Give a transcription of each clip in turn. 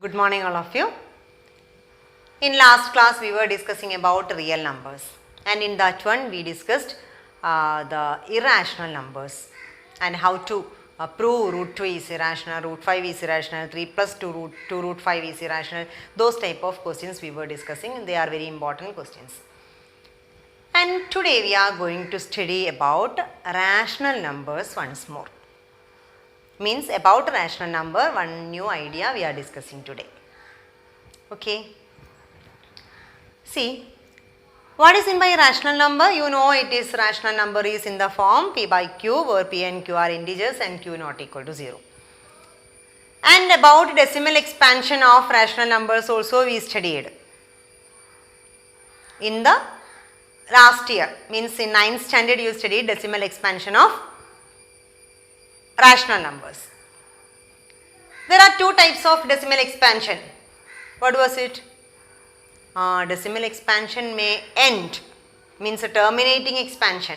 Good morning all of you. In last class we were discussing about real numbers, and in that one we discussed the irrational numbers and how to prove root 2 is irrational, root 5 is irrational, 3 plus 2 root 5 is irrational. Those type of questions we were discussing, and they are very important questions. And today we are going to study about rational numbers once more. Means about rational number, one new idea we are discussing today. Okay. See, what is in by rational number? You know it is rational number is in the form p by q, where p and q are integers and q not equal to 0. And about decimal expansion of rational numbers also we studied in the last year. Means in 9th standard you studied decimal expansion of rational numbers. There are two types of decimal expansion. What was it? Decimal expansion may end, means a terminating expansion,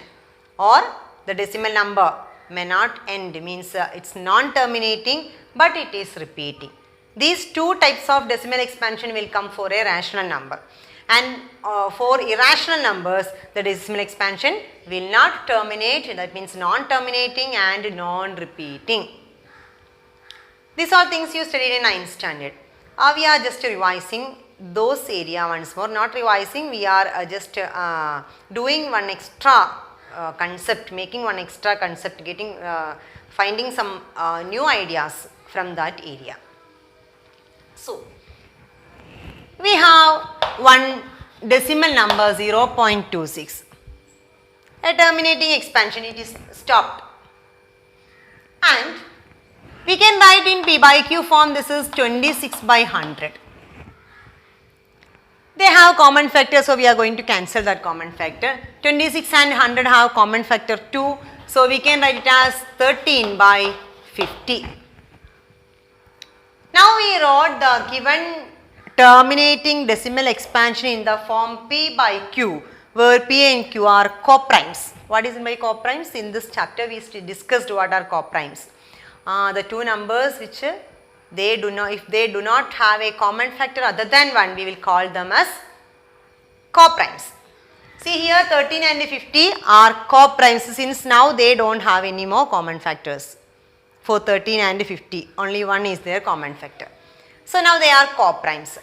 or the decimal number may not end, means it's non-terminating but it is repeating. These two types of decimal expansion will come for a rational number, and for irrational numbers the decimal expansion will not terminate, that means non-terminating and non-repeating. These are things you studied in 9th standard. We are just revising those area once more, not revising, we are just doing one extra concept, making one extra concept, getting finding some new ideas from that area. So, we have one decimal number 0.26, a terminating expansion, it is stopped, and we can write in p by q form, this is 26 by 100. They have common factor, so we are going to cancel that common factor. 26 and 100 have common factor 2, so we can write it as 13 by 50. Now we wrote the given terminating decimal expansion in the form p by q, where p and q are coprimes. What is by coprimes? In this chapter we discussed what are coprimes. The two numbers which they do not, if they do not have a common factor other than 1, we will call them as coprimes. See here 13 and 50 are coprimes, since now they do not have any more common factors. For 13 and 50 only one is their common factor. So now they are coprimes.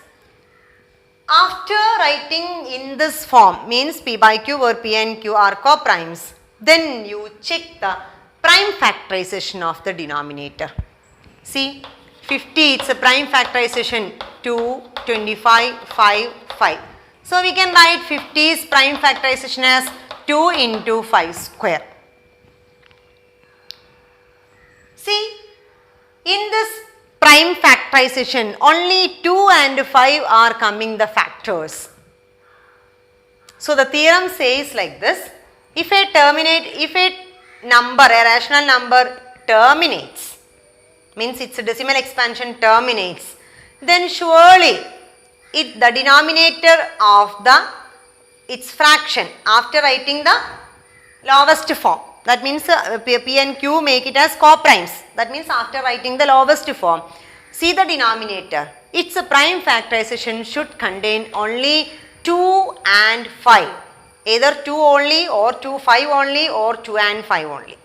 After writing in this form, means p by q where p and q are coprimes, then you check the prime factorization of the denominator. See, 50 it's a prime factorization 2, 25, 5, 5. So we can write 50's prime factorization as 2 into 5 square. See, in this prime factorization only 2 and 5 are coming the factors. So the theorem says like this, if a number, a rational number terminates, means its decimal expansion terminates, then surely the denominator of its fraction after writing the lowest form, that means p and q make it as coprimes, that means after writing the lowest form, see the denominator, its prime factorization should contain only 2 and 5, either 2 only or 2 5 only or 2 and 5 only.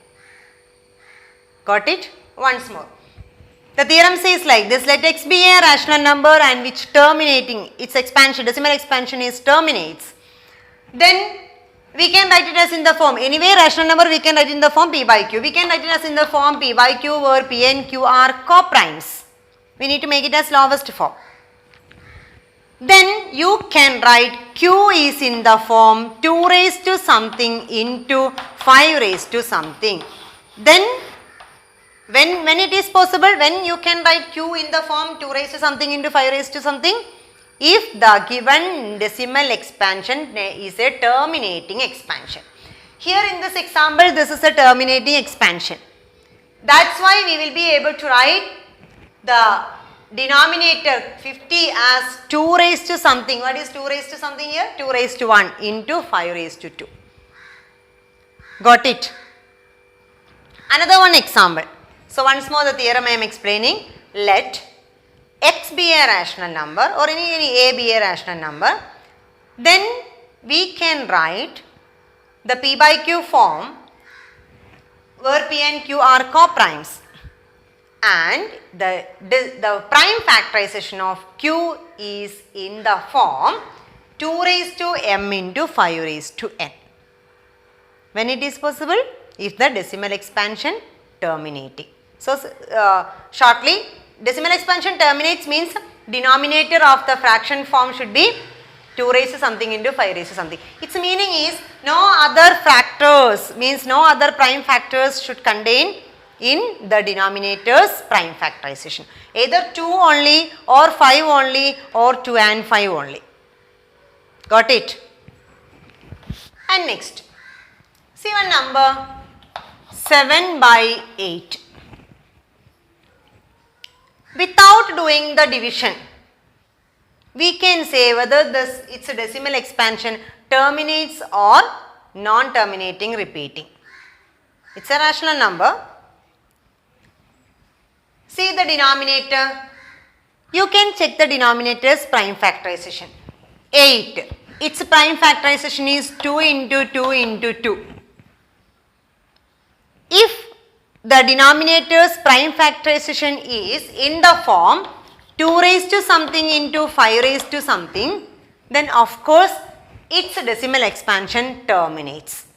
Got it? Once more. The theorem says like this, let x be a rational number and which terminating its expansion, decimal expansion is terminates, then we can write it as in the form, anyway rational number we can write in the form p by q, we can write it as in the form p by q where p and q are coprimes, we need to make it as lowest form. Then you can write q is in the form 2 raised to something into 5 raised to something. Then when it is possible, when you can write q in the form 2 raised to something into 5 raised to something, if the given decimal expansion is a terminating expansion. Here in this example, this is a terminating expansion. That's why we will be able to write the denominator 50 as 2 raised to something. What is 2 raised to something here? 2 raised to 1 into 5 raised to 2. Got it? Another one example. So once more the theorem I am explaining. Let x x be a rational number or any a be a rational number, then we can write the p by q form where p and q are coprimes, and the prime factorization of q is in the form 2 raised to m into 5 raised to n. When it is possible? If the decimal expansion terminating. So, shortly, decimal expansion terminates means denominator of the fraction form should be 2 raised to something into 5 raised to something. Its meaning is no other factors, means no other prime factors should contain in the denominator's prime factorization. Either 2 only or 5 only or 2 and 5 only. Got it? And next, see one number 7 by 8. Without doing the division, we can say whether this its decimal expansion terminates or non-terminating repeating. It's a rational number. See the denominator. You can check the denominator's prime factorization. 8. Its prime factorization is 2 into 2 into 2. If the denominator's prime factorization is in the form 2 raised to something into 5 raised to something, then of course its decimal expansion terminates.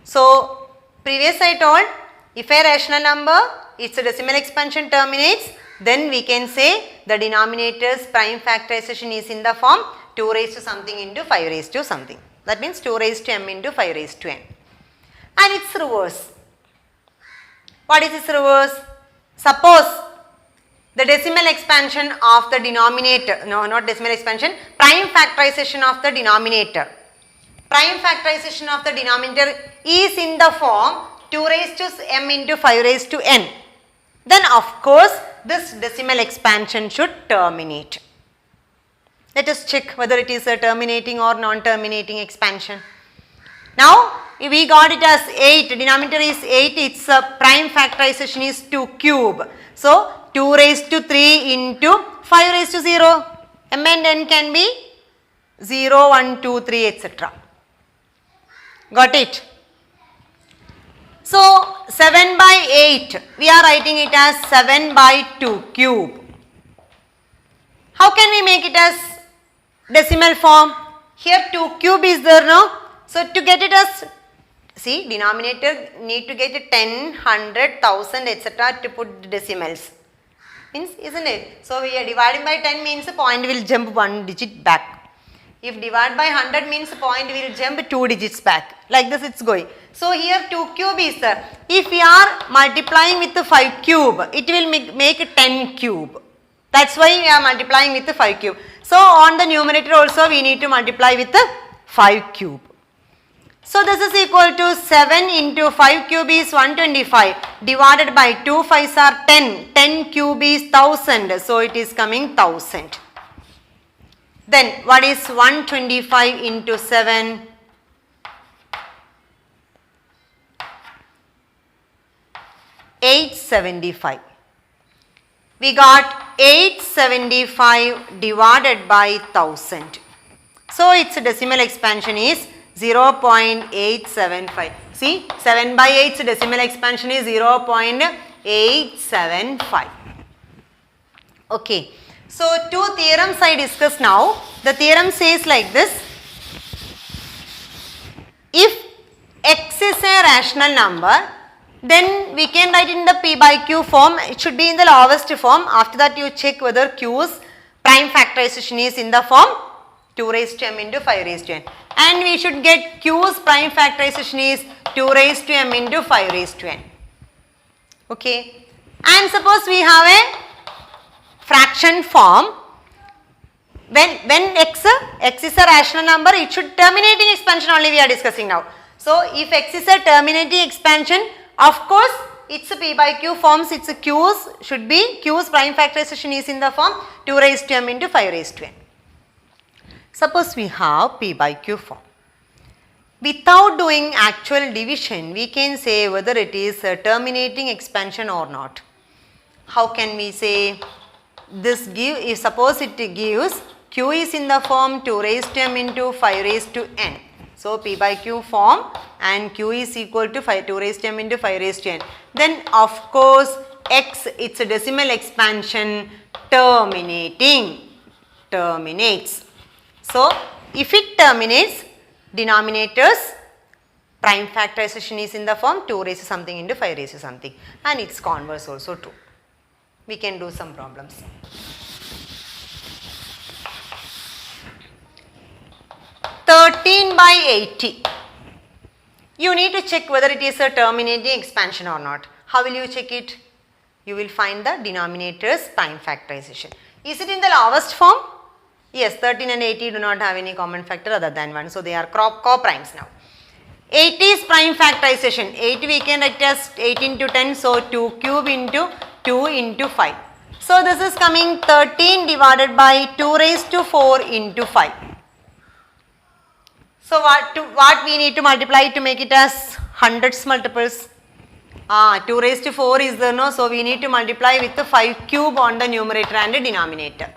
So, previous I told, if a rational number, its decimal expansion terminates, then we can say the denominator's prime factorization is in the form 2 raised to something into 5 raised to something. That means 2 raised to m into 5 raised to n. And its reverse. What is its reverse? Suppose the decimal expansion of the denominator, no, not decimal expansion, prime factorization of the denominator. Prime factorization of the denominator is in the form 2 raised to m into 5 raised to n. Then of course this decimal expansion should terminate. Let us check whether it is a terminating or non-terminating expansion. Now we got it as 8, denominator is 8, its prime factorization is 2 cube. So 2 raised to 3 into 5 raised to 0, m and n can be 0, 1, 2, 3 etc. Got it? So 7 by 8, we are writing it as 7 by 2 cube. How can we make it as decimal form? Here 2 cube is there, no? So to get it as, see, denominator need to get it 10, 100, 1000 etc. to put decimals. Means, isn't it? So we are dividing by 10 means the point will jump 1 digit back. If divide by 100 means the point will jump 2 digits back. Like this it's going. So here 2 cube is there. If we are multiplying with the 5 cube, it will make 10 cube. That's why we are multiplying with the 5 cube. So on the numerator also we need to multiply with the 5 cube. So this is equal to 7 into 5 cube is 125 divided by 2 5s are 10. 10 cube is 1000. So it is coming 1000. Then what is 125 into 7? 875. We got 875 divided by 1000. So its decimal expansion is 0.875. See, 7 by 8's decimal expansion is 0.875. Okay. So, 2 theorems I discussed now. The theorem says like this. If x is a rational number, then we can write in the p by q form. It should be in the lowest form. After that you check whether q's prime factorization is in the form 2 raised to m into 5 raised to n. And we should get q's prime factorization is 2 raised to m into 5 raised to n. Okay. And suppose we have a fraction form. When x is a rational number, it should terminating expansion only we are discussing now. So if x is a terminating expansion, of course its p by q forms, its q's should be, q's prime factorization is in the form 2 raised to m into 5 raised to n. Suppose we have p by q form. Without doing actual division, we can say whether it is a terminating expansion or not. How can we say? this give, if suppose it gives q is in the form 2 raised to m into 5 raised to n. So, p by q form and q is equal to 2 raised to m into 5 raised to n. Then of course x, its a decimal expansion terminates. So, if it terminates, denominators prime factorization is in the form 2 raised to something into 5 raised to something, and its converse also true. We can do some problems. (13 by 80). You need to check whether it is a terminating expansion or not. How will you check it? You will find the denominator's prime factorization. Is it in the lowest form? Yes, 13 and 80 do not have any common factor other than 1. So, they are co-primes now. 80 is prime factorization. 8 we can write as 8 into 10. So, 2 cube into 2 into 5. So, this is coming 13 divided by 2 raised to 4 into 5. So, what we need to multiply to make it as hundreds multiples? 2 raised to 4 is there, no? So, we need to multiply with the 5 cube on the numerator and the denominator.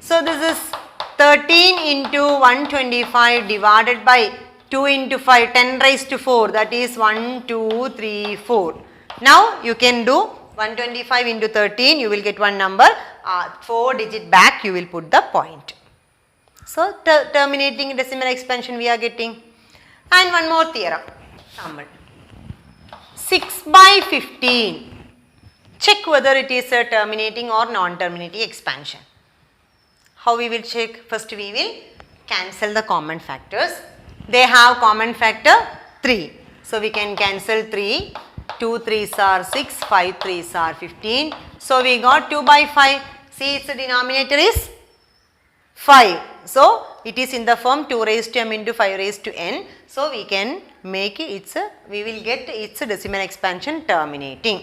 So, this is 13 into 125 divided by 2 into 5, 10 raised to 4, that is 1, 2, 3, 4. Now, you can do 125 into 13, you will get one number, 4 digit back you will put the point. So, terminating decimal expansion we are getting. And one more theorem. 6 by 15. Check whether it is a terminating or non-terminating expansion. How we will check? First we will cancel the common factors. They have common factor 3. So, we can cancel 3. 2 3s are 6, 5 3s are 15. So, we got 2 by 5. See, its denominator is 5. So, it is in the form 2 raised to m into 5 raised to n. So, we can make it, we will get its decimal expansion terminating.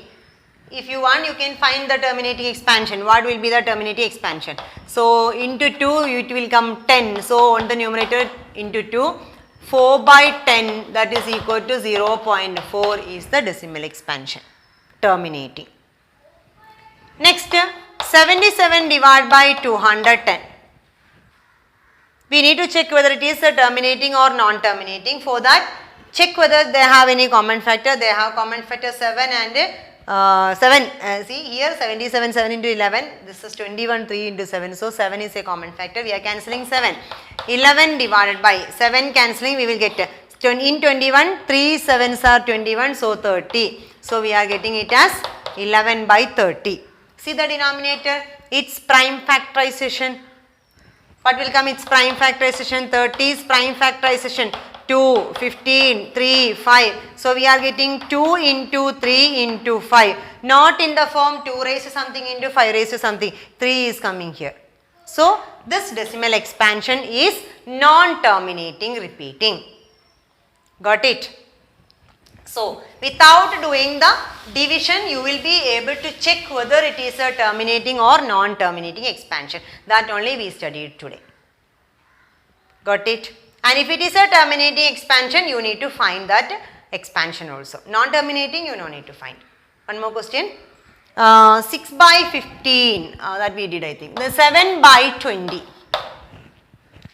If you want, you can find the terminating expansion. What will be the terminating expansion? So, into 2 it will come 10. So, on the numerator into 2, 4 by 10, that is equal to 0.4 is the decimal expansion terminating. Next, 77 divided by 210. We need to check whether it is a terminating or non-terminating. For that, check whether they have any common factor. They have common factor 7 and 7. See here 77 7 into 11. This is 21 3 into 7. So, 7 is a common factor. We are cancelling 7. 11 divided by 7 cancelling we will get in 21 3 7s are 21. So, 30. So, we are getting it as 11 by 30. See the denominator, its prime factorization. What will come its prime factorization? 30 is prime factorization 2, 15, 3, 5. So, we are getting 2 into 3 into 5, not in the form 2 raised to something into 5 raised to something, 3 is coming here. So, this decimal expansion is non-terminating repeating. Got it? So, without doing the division, you will be able to check whether it is a terminating or non-terminating expansion. That only we studied today. Got it? And if it is a terminating expansion, you need to find that expansion also. Non-terminating, you no need to find. One more question. 6 by 15, that we did I think. The 7 by 20.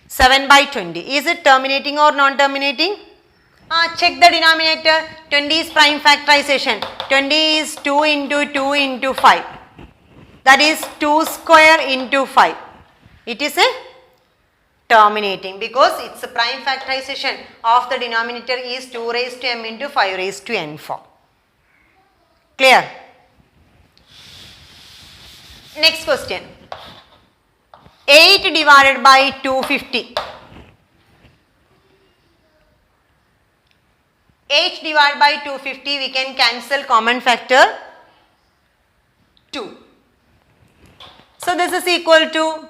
7 by 20. Is it terminating or non-terminating? Check the denominator. 20 is prime factorization. 20 is 2 into 2 into 5. That is 2 square into 5. It is a terminating because its prime factorization of the denominator is 2 raised to m into 5 raised to n form. Clear? Next question. 8 divided by 250. 8 divided by 250, we can cancel common factor 2. So, this is equal to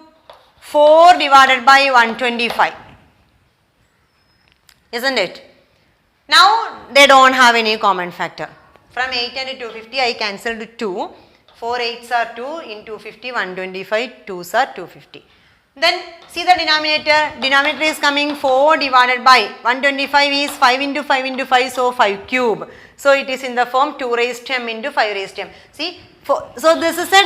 4 divided by 125, isn't it? Now, they do not have any common factor. From 8 and 250, I cancelled 2. 4 8s are 2 in 250, 125, 2s are 250. Then see the denominator is coming 4 divided by 125 is 5 into 5 into 5, so 5 cube. So it is in the form 2 raised to m into 5 raised to m. See, so this is a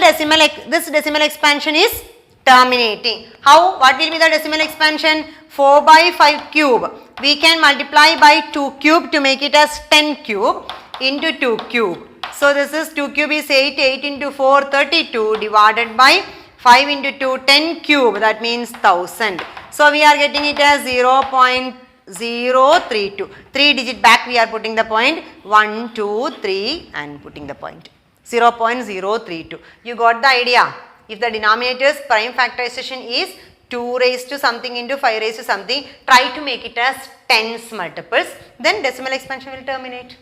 this decimal expansion is terminating. How? What will be the decimal expansion? 4 by 5 cube. We can multiply by 2 cube to make it as 10 cube into 2 cube. So this is 2 cube is 8, 8 into 4 32 divided by 5 into 2 10 cube, that means 1000. So we are getting it as 0.032. 3 digit back we are putting the point 1, 2, 3 and putting the point 0.032. You got the idea? If the denominator's prime factorization is 2 raised to something into 5 raised to something, try to make it as tens multiples, then decimal expansion will terminate.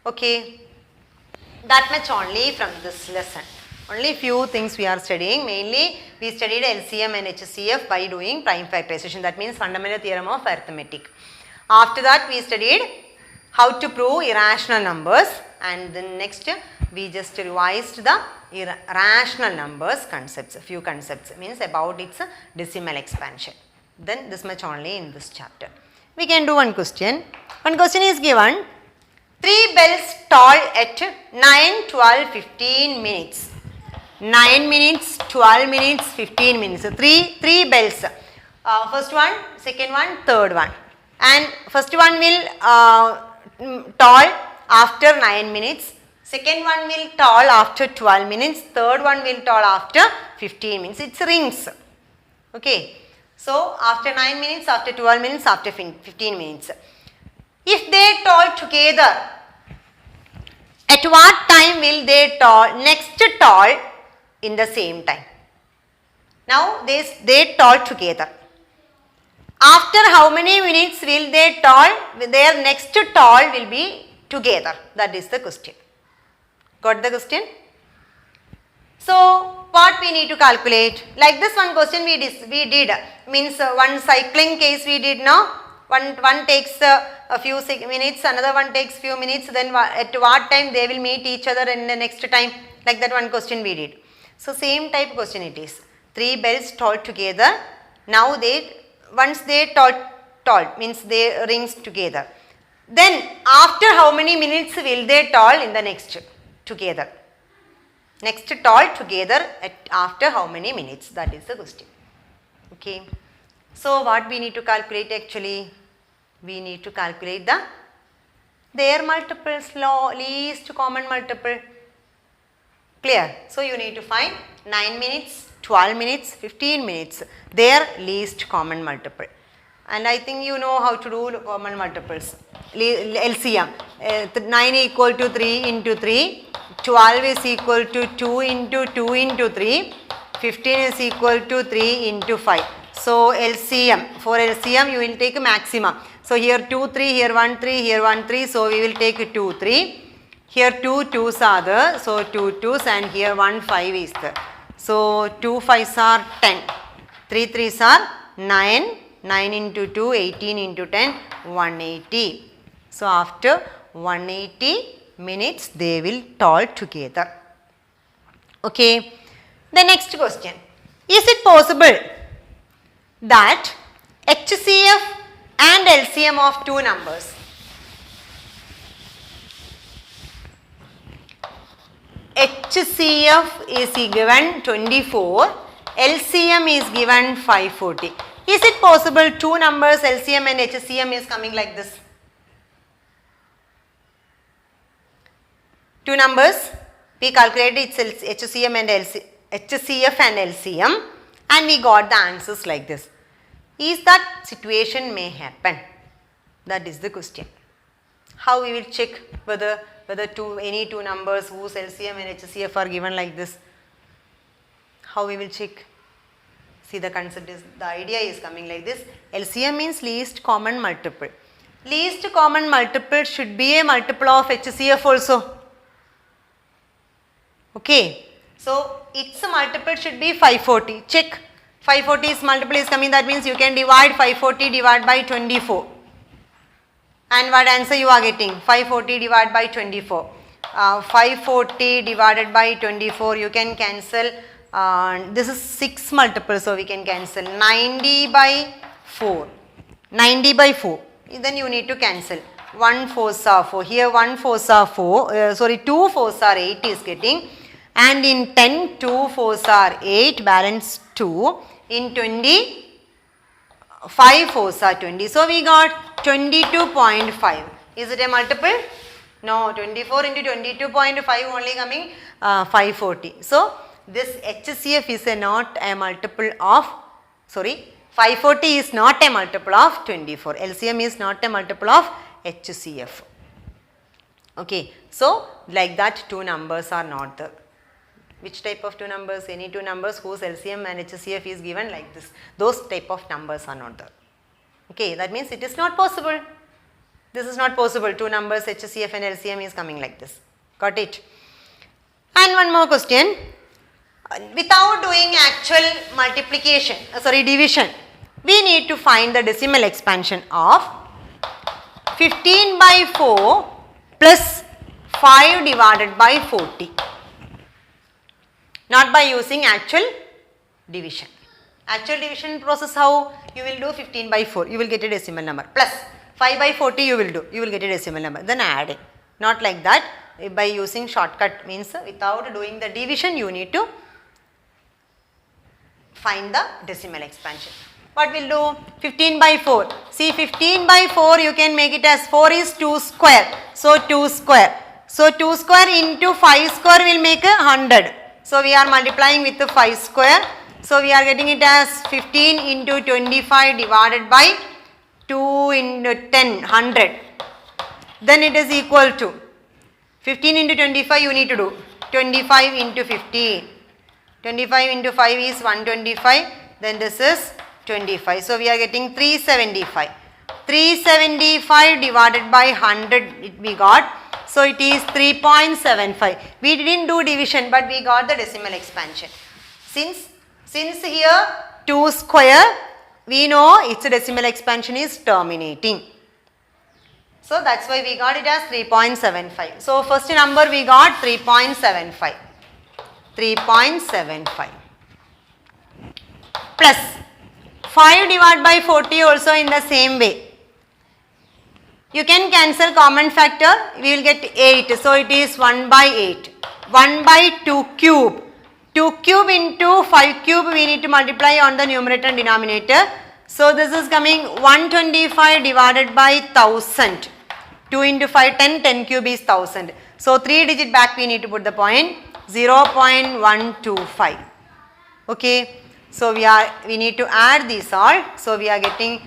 Okay, that much only from this lesson. Only few things we are studying. Mainly we studied LCM and HCF by doing prime factorization, that means fundamental theorem of arithmetic. After that we studied how to prove irrational numbers, and then next we just revised the rational numbers concepts, a few concepts, means about its decimal expansion. Then this much only in this chapter. We can do one question. One question is given, 3 bells toll at 9, 12, 15 minutes. 9 minutes, 12 minutes, 15 minutes. So, three bells. First one, second one, third one. And first one will toll after 9 minutes. Second one will toll after 12 minutes. Third one will toll after 15 minutes. It's rings. Okay. So, after 9 minutes, after 12 minutes, after 15 minutes. If they toll together, at what time will they toll? Next toll in the same time. Now they toll together. After how many minutes will they toll? Their next toll will be together. That is the question. Got the question? So what we need to calculate? Like this one question we did. Means one cycling case we did now. One takes a few minutes, another one takes few minutes, then at what time they will meet each other in the next time. Like that one question we did. So same type question it is. 3 bells toll together. Now once they toll means they rings together. Then after how many minutes will they toll in the next together? Next toll together after how many minutes? That is the question. Okay. So what we need to calculate actually? We need to calculate their multiples, least common multiple. Clear? So you need to find 9 minutes, 12 minutes, 15 minutes, their least common multiple. And I think you know how to do common multiples. LCM, 9 equal to 3 into 3, 12 is equal to 2 into 2 into 3, 15 is equal to 3 into 5. So LCM, for LCM you will take maximum. So here 2, 3, here 1, 3, here 1, 3, so we will take 2, 3. Here 2 2's are there, so 2 2's, and here 1 5 is there. So 2 5's are 10, 3 3's are 9, 9 into 2, 18 into 10, 180. So after 180 minutes they will toll together. Okay. The next question. Is it possible that HCF and LCM of two numbers, HCF is given 24, LCM is given 540. Is it possible two numbers LCM and HCM is coming like this? Two numbers, we calculated its HCF and LCM, and we got the answers like this. Is that situation may happen? That is the question. How we will check whether any two numbers whose LCM and HCF are given like this? How we will check? See, the concept is, the idea is coming like this. LCM means least common multiple. Least common multiple should be a multiple of HCF also. Okay. So its multiple should be 540. Check. 540's multiple is coming, that means you can divide 540 divided by 24. And what answer you are getting? 540 divided by 24. 540 divided by 24, you can cancel this is 6 multiple, so we can cancel 90 by 4. 90 by 4. Then you need to cancel. 1 4s are 4. Here 1 4s are 4. 2 4s are 8 is getting. And in 10, 2 4s are 8. Balance 2. In 20, 5 4s are 20. So we got 22.5. Is it a multiple? No. 24 into 22.5 only coming 540. So this HCF is not a multiple of, 540 is not a multiple of 24. LCM is not a multiple of HCF. Okay. So like that 2 numbers are not there. Which type of 2 numbers? Any 2 numbers whose LCM and HCF is given like this. Those type of numbers are not there. Okay. That means it is not possible. This is not possible. 2 numbers HCF and LCM is coming like this. Got it? And one more question. Without doing actual multiplication, division, we need to find the decimal expansion of 15 by 4 plus 5 divided by 40. Not by using actual division. Actual division process, how? You will do 15 by 4, you will get a decimal number, plus 5 by 40 you will do, you will get a decimal number, then add it. Not like that, by using shortcut, means without doing the division you need to find the decimal expansion. What will do? 15 by 4. See, 15 by 4 you can make it as 4 is 2 square. So 2 square. So 2 square into 5 square will make 100. So we are multiplying with the 5 square. So we are getting it as 15 into 25 divided by 2 into 10, 100. Then it is equal to 15 into 25 you need to do 25 into 15. 25 into 5 is 125. Then this is 25. So we are getting 375. 375 divided by 100 we got. So it is 3.75. We didn't do division, but we got the decimal expansion. Since here 2 square, we know its decimal expansion is terminating. So that's why we got it as 3.75. So first number we got 3.75. 3.75 plus 5 divided by 40 also in the same way. You can cancel common factor, we will get 8. So it is 1 by 8. 1 by 2 cube. 2 cube into 5 cube we need to multiply on the numerator and denominator. So this is coming 125 divided by 1000. 2 into 5, 10, 10 cube is 1000. So 3 digit back we need to put the point 0.125. Okay. So we need to add these all. So we are getting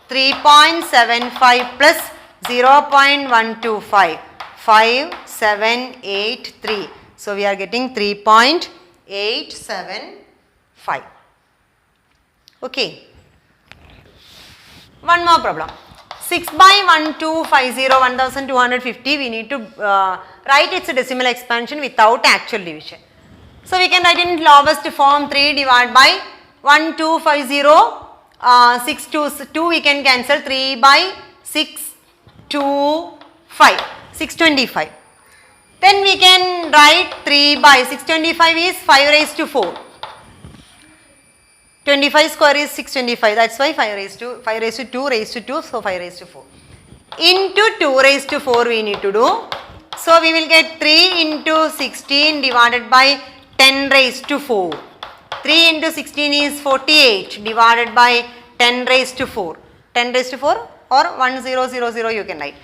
3.75 plus 0.125, 5783. So we are getting 3.875. Okay. One more problem. 6 by 1250, 1250, we need to write its decimal expansion without actual division. So we can write in lowest form 3 divided by 1250. 6 to 2 we can cancel, 3 by 6 to 5, 625. Then we can write 3 by 625 is 5 raised to 4. 25 square is 625, that's why 5 raised to 2 raised to 2, so 5 raised to 4. Into 2 raised to 4 we need to do. So we will get 3 into 16 divided by 10 raised to 4. 3 into 16 is 48 divided by 10 raised to 4. 10 raised to 4 or 1000 you can write.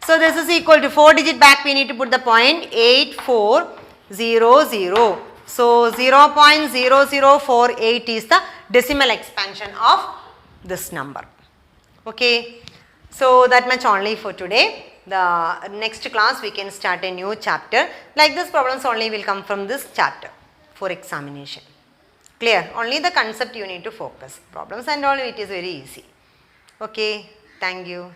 So this is equal to 4 digit back we need to put the point 8400. So 0.0048 is the decimal expansion of this number. Okay. So that much only for today. The next class we can start a new chapter. Like this problems only will come from this chapter for examination. Clear? Only the concept you need to focus. Problems and all it is very easy. Okay. Thank you.